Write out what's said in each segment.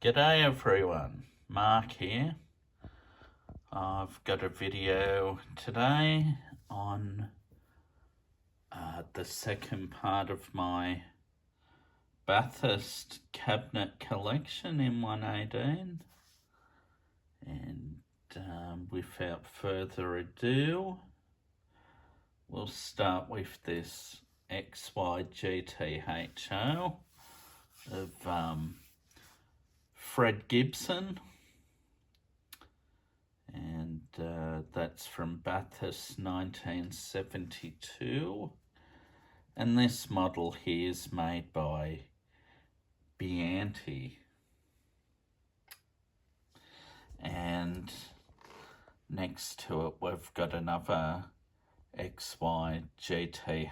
G'day everyone, Mark here. I've got a video today on the second part of my Bathurst cabinet collection in 118. And without further ado, we'll start with this XY GT of Fred Gibson, and that's from Bathurst 1972, and this model here is made by Bianchi. And next to it we've got another XY GT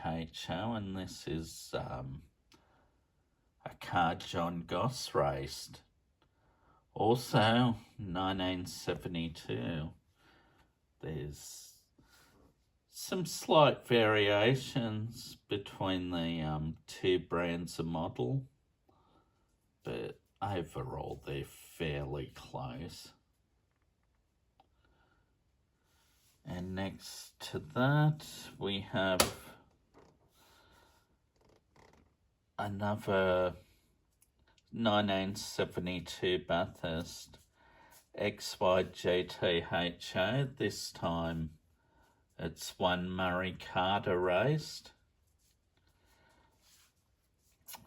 and this is a car John Goss raced. Also, 1972. There's some slight variations between the two brands of model, but overall they're fairly close. And next to that, we have another 1972 Bathurst XY GT. This time it's one Murray Carter raced.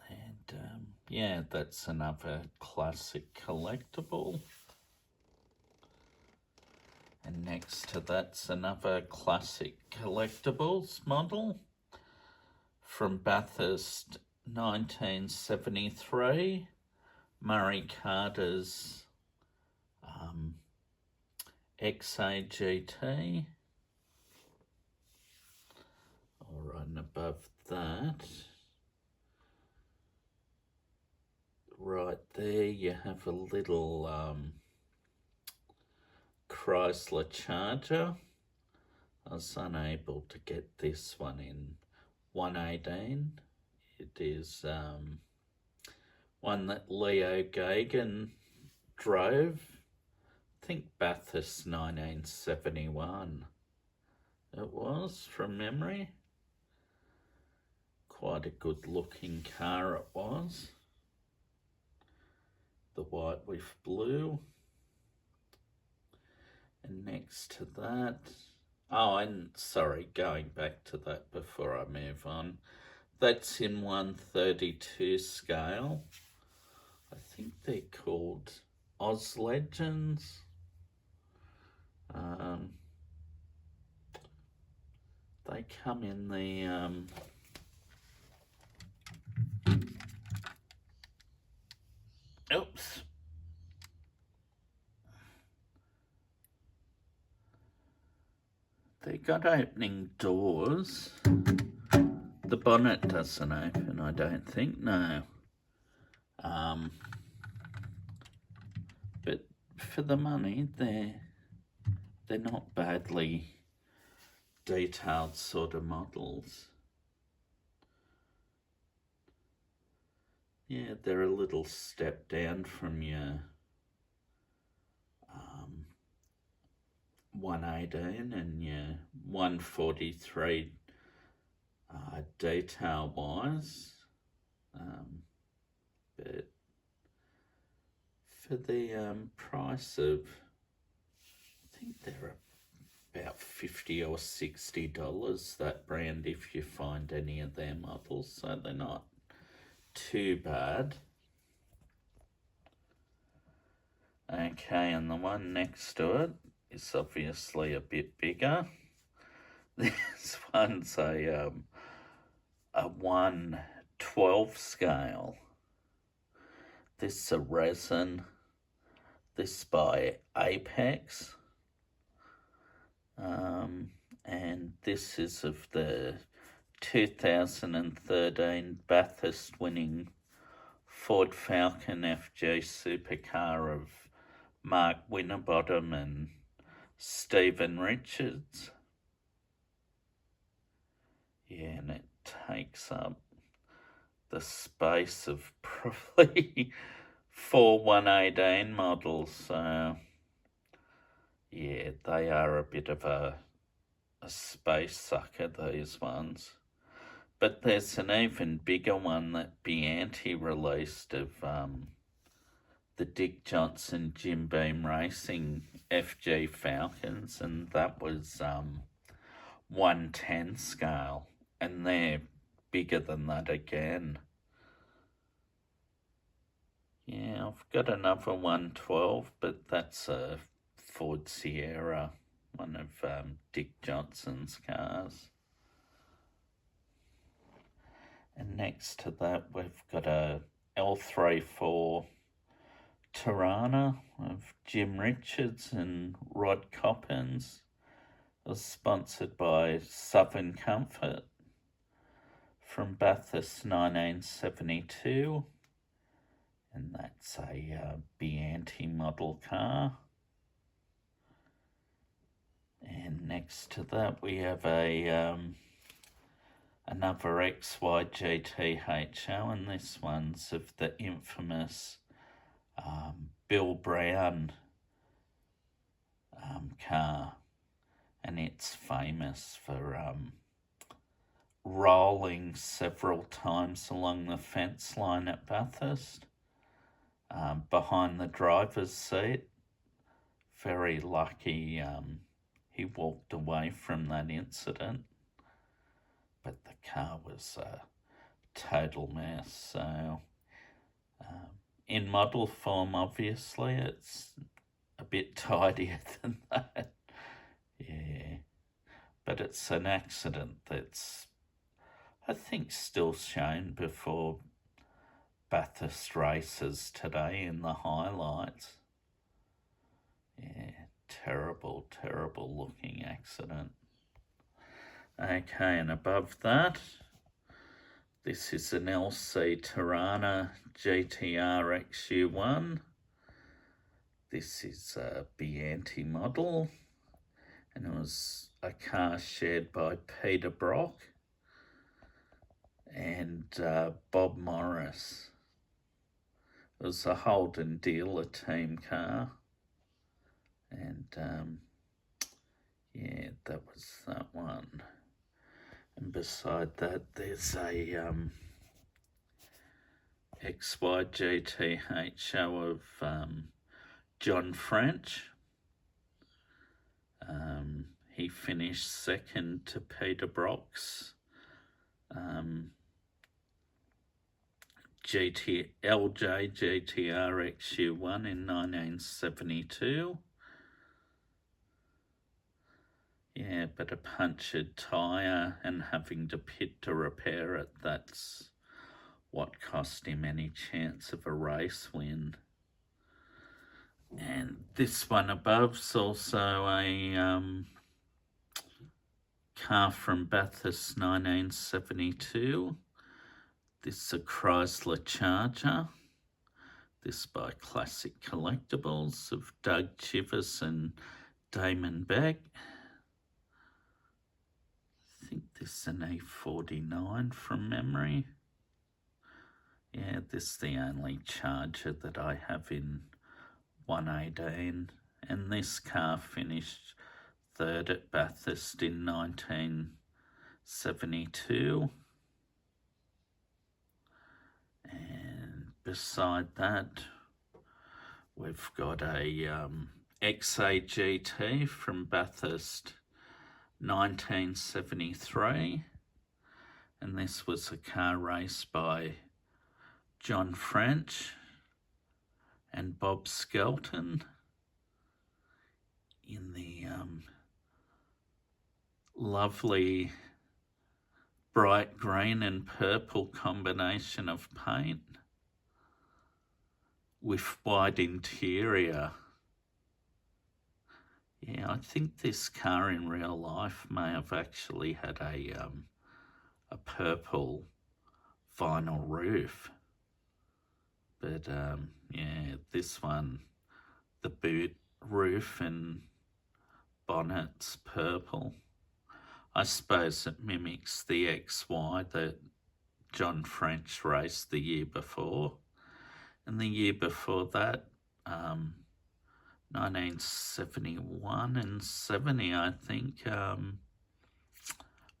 And yeah, that's another classic collectible. And next to that's another classic collectibles model from Bathurst 1973, Murray Carter's XAGT. All right, and above that, right there, you have a little Chrysler Charger. I was unable to get this one in 118. It is one that Leo Gagan drove. I think Bathurst 1971 it was, from memory. Quite a good looking car it was. The white with blue. And next to that, oh, and sorry, going back to that before I move on, that's in 132 scale. I think they're called Oz Legends. They come in the oops. They got opening doors. The bonnet doesn't open, I don't think, no. But for the money, they're not badly detailed sort of models. Yeah, they're a little step down from your 118 and your 143 detail wise, but for the price of, I think they're about $50 or $60, that brand, if you find any of their models, so they're not too bad. Okay, and the one next to it is obviously a bit bigger. This one's a 1/12 scale. This is a Resin. This by Apex. And this is of the 2013 Bathurst winning Ford Falcon FG supercar of Mark Winterbottom and Stephen Richards. Yeah, and it takes up the space of probably 4 118 models. So, yeah, they are a bit of a space sucker, these ones. But there's an even bigger one that Bianchi released of the Dick Johnson Jim Beam Racing FG Falcons, and that was 110 scale, and they're bigger than that again. Yeah, I've got another 112, but that's a Ford Sierra, one of Dick Johnson's cars. And next to that, we've got a L34 Tirana of Jim Richards and Rod Coppins. It was sponsored by Southern Comfort from Bathurst 1972. And that's a Bianchi model car. And next to that, we have a another XYGT-HO, and this one's of the infamous Bill Brown car, and it's famous for rolling several times along the fence line at Bathurst, behind the driver's seat. Very lucky he walked away from that incident, but the car was a total mess. So in model form, obviously, it's a bit tidier than that. Yeah, but it's an accident that's, I think, still shown before Bathurst races today in the highlights. Yeah, terrible, terrible looking accident. Okay, and above that, this is an LC Tirana GTR XU1. This is a Bianchi model, and it was a car shared by Peter Brock and Bob Morris. It was a Holden dealer team car, and yeah, that was that one. And beside that, there's a XYGT-HO of John French. He finished second to Peter Brock's LJ GTR XU1 in 1972. Yeah, but a punctured tyre and having to pit to repair it, that's what cost him any chance of a race win. And this one above's also a car from Bathurst 1972. This is a Chrysler Charger. This by Classic Collectibles of Doug Chivers and Damon Beck. I think this is an E49 from memory. Yeah, this is the only Charger that I have in 118, and this car finished third at Bathurst in 1972. And beside that, we've got a XAGT from Bathurst 1973, and this was a car raced by John French and Bob Skelton in the lovely bright green and purple combination of paint with white interior. Yeah, I think this car in real life may have actually had a purple vinyl roof. But yeah, this one, the boot roof and bonnet's purple. I suppose it mimics the XY that John French raced the year before. And the year before that, 1971 and 70, I think,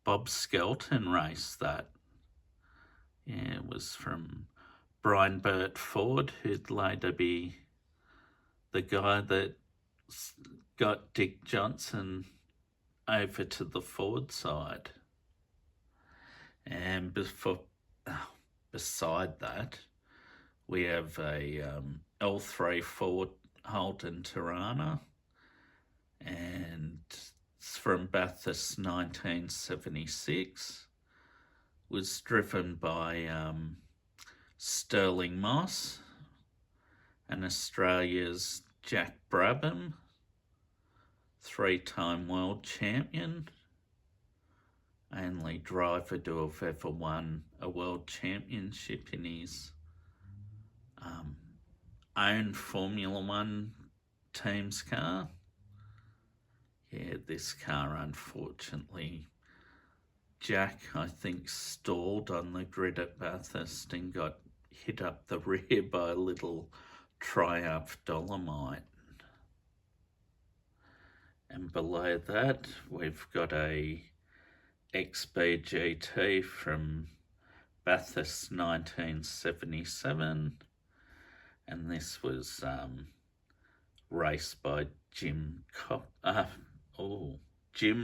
Bob Skelton raced that. Yeah, it was from Brian Burt Ford, who'd later be the guy that got Dick Johnson over to the Ford side. And beside that, we have a L3 Ford Holden Tirana, and it's from Bathurst 1976. Was driven by Sterling Moss and Australia's Jack Brabham, 3-time world champion, only driver to have ever won a world championship in his own Formula One team's car. Yeah, this car, unfortunately, Jack, I think, stalled on the grid at Bathurst and got hit up the rear by a little Triumph Dolomite. And below that, we've got a XB GT from Bathurst 1977, and this was raced by Jim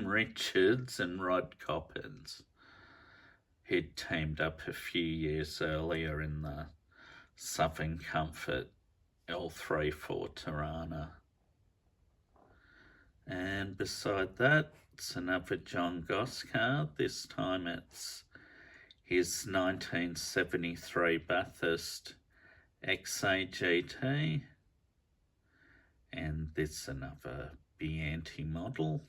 Richards and Rod Coppins, who'd teamed up a few years earlier in the Southern Comfort L3 Ford Tirana. And beside that, it's another John Goss car. This time it's his 1973 Bathurst XA GT. And this another Bianchi model,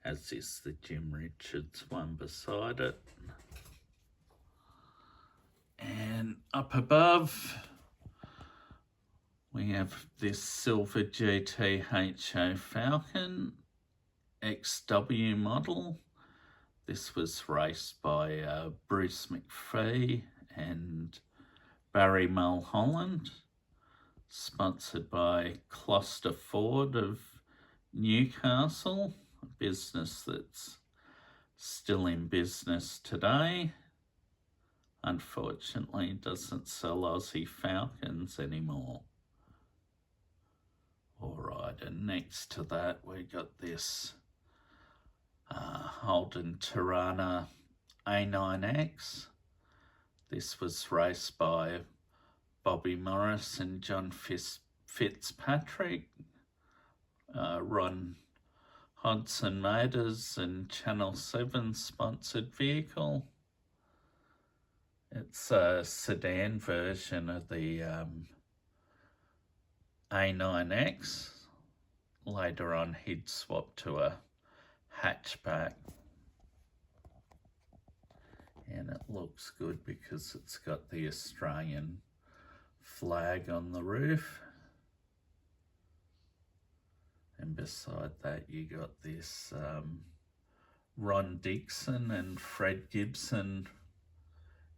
as is the Jim Richards one beside it. And up above, we have this silver GT Falcon XW model. This was raced by Bruce McPhee and Barry Mulholland, sponsored by Chrysler Ford of Newcastle, a business that's still in business today. Unfortunately, doesn't sell Aussie Falcons anymore. Alright, and next to that we got this Holden Tirana A9X. This was raced by Bobby Morris and John Fitzpatrick, Ron Hodson Motors and Channel 7 sponsored vehicle. It's a sedan version of the A9X. Later on he'd swap to a hatchback. And it looks good because it's got the Australian flag on the roof. And beside that you got this Ron Dixon and Fred Gibson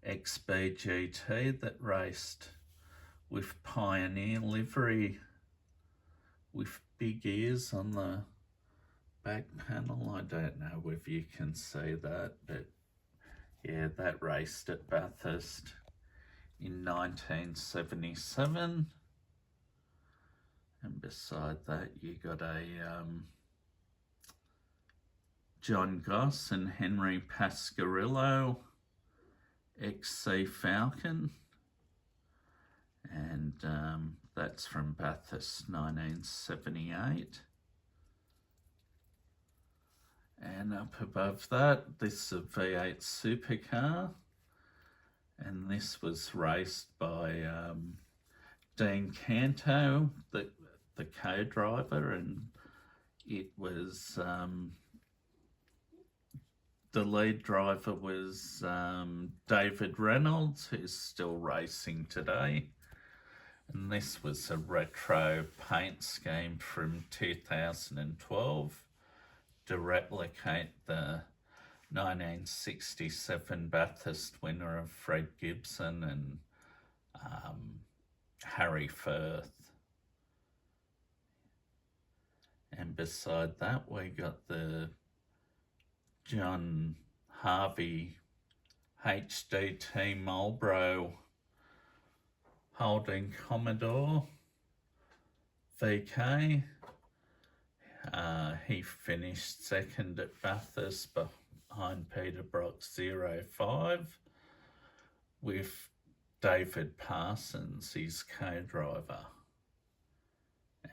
XB GT that raced with Pioneer livery with big ears on the back panel. I don't know if you can see that, but yeah, that raced at Bathurst in 1977. And beside that you got a John Goss and Henry Pasquarillo XC Falcon, and that's from Bathurst 1978. And up above that, this is a V8 supercar, and this was raced by Dean Canto, the co-driver, and it was the lead driver was David Reynolds, who's still racing today. And this was a retro paint scheme from 2012 to replicate the 1967 Bathurst winner of Fred Gibson and Harry Firth. And beside that, we got the John Harvey HDT Marlboro holding Commodore VK. He finished second at Bathurst behind Peter Brock 05 with David Parsons, his co-driver.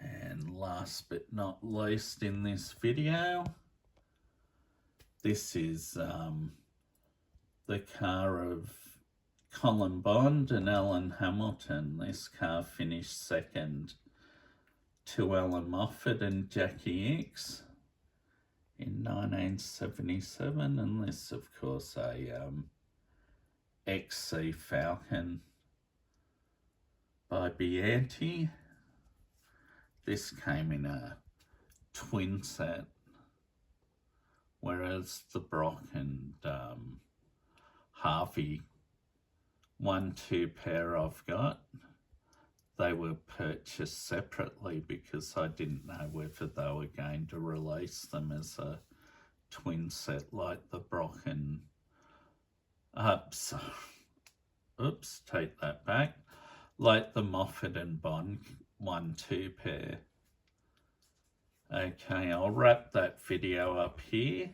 And last but not least in this video, this is the car of Colin Bond and Alan Hamilton. This car finished second to Alan Moffat and Jackie X in 1977, and this of course a XC Falcon by Bianchi. This came in a twin set, whereas the Brock and Harvey 1-2 pair I've got, they were purchased separately because I didn't know whether they were going to release them as a twin set like the Brock and oops, take that back, like the Moffat and Bond 1-2 pair. Okay, I'll wrap that video up here.